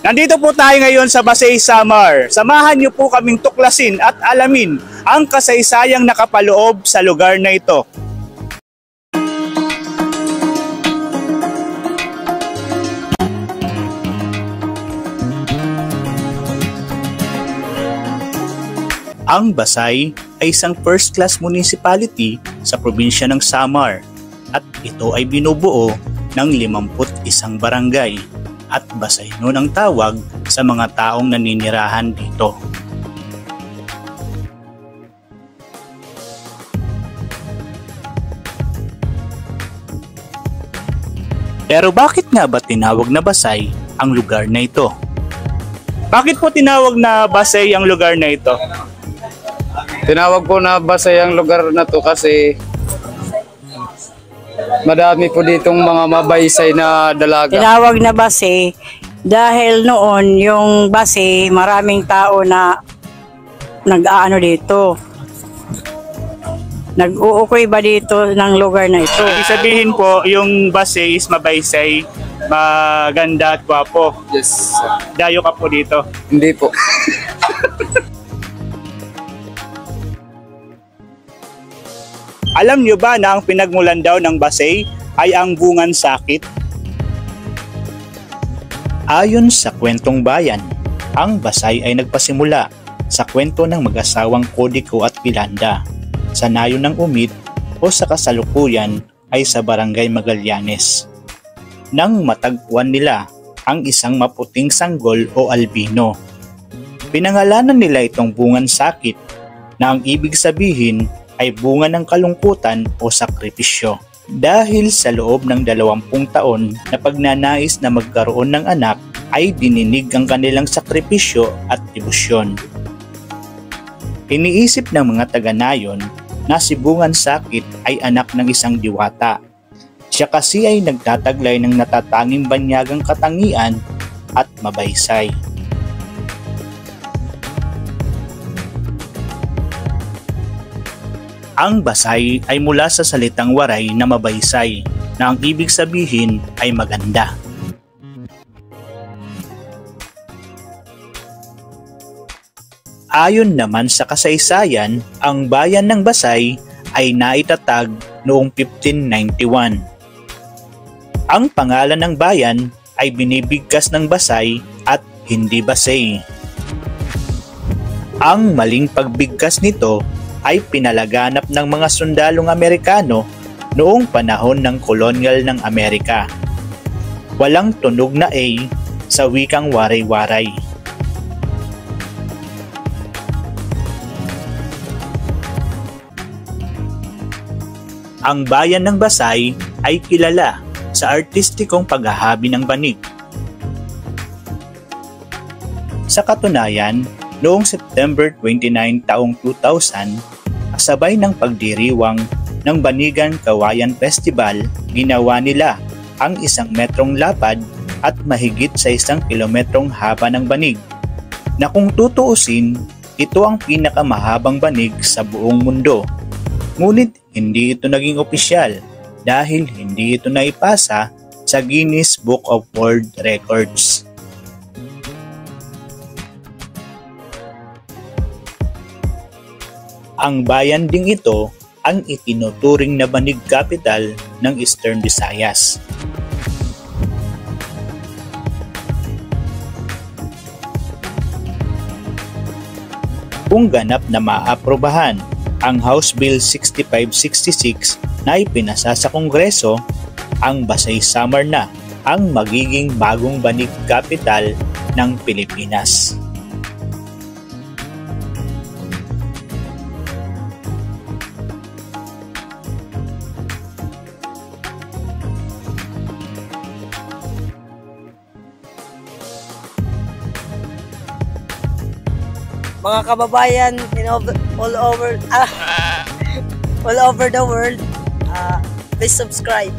Nandito po tayo ngayon sa Basay, Samar. Samahan niyo po kaming tuklasin at alamin ang kasaysayang nakapaloob sa lugar na ito. Ang Basay ay isang first-class municipality sa probinsya ng Samar at ito ay binubuo ng 51 barangay at Basay nun ang tawag sa mga taong naninirahan dito. Pero bakit nga ba tinawag na Basay ang lugar na ito? Bakit po tinawag na Basay ang lugar na ito? Tinawag po na Basay ang lugar na to kasi madami po ditong mga mabaysay na dalaga. Tinawag na Basay dahil noon yung Basay maraming tao na nag-aano dito. Nag-uukoy ba dito ng lugar na ito? Ibig sabihin po, yung Basay is mabaysay, maganda at gwapo. Yes. Dayo ka po dito. Hindi po. Alam nyo ba na ang pinagmulan daw ng Basay ay ang bungan sakit? Ayon sa kwentong bayan, ang Basay ay nagpasimula sa kwento ng mag-asawang Codico at Pilanda sa nayon ng Umid o sa kasalukuyan ay sa Barangay Magallanes. Nang matagpuan nila ang isang maputing sanggol o albino. Pinangalanan nila itong bungan sakit na ang ibig sabihin ay bunga ng kalungkutan o sakripisyo. Dahil sa loob ng 20 taon na pagnanais na magkaroon ng anak ay dininig ang kanilang sakripisyo at debosyon. Iniisip ng mga taga-nayon na si Bungan Sakit ay anak ng isang diwata. Siya kasi ay nagtataglay ng natatanging banyagang katangian at mabaysay. Ang Basay ay mula sa salitang waray na mabaysay na ang ibig sabihin ay maganda. Ayon naman sa kasaysayan, ang bayan ng Basay ay naitatag noong 1591. Ang pangalan ng bayan ay binibigkas ng Basay at hindi Basay. Ang maling pagbigkas nito ay pinalaganap ng mga sundalong Amerikano noong panahon ng kolonyal ng Amerika. Walang tunog na A sa wikang waray-waray. Ang bayan ng Basay ay kilala sa artistikong paghahabi ng banig. Sa katunayan, noong September 29 taong 2000, kasabay ng pagdiriwang ng Banigan Kawayan Festival, ginawa nila ang 1 metrong lapad at mahigit sa 1 kilometrong haba ng banig, na kung tutuusin, ito ang pinakamahabang banig sa buong mundo. Ngunit hindi ito naging opisyal dahil hindi ito naipasa sa Guinness Book of World Records. Ang bayan ding ito ang itinuturing na banig capital ng Eastern Visayas. Kung ganap na maaprubahan ang House Bill 6566 na ipinasa sa Kongreso, ang Basay, Samar na ang magiging bagong banig capital ng Pilipinas. Mga kababayan all over the world, please subscribe.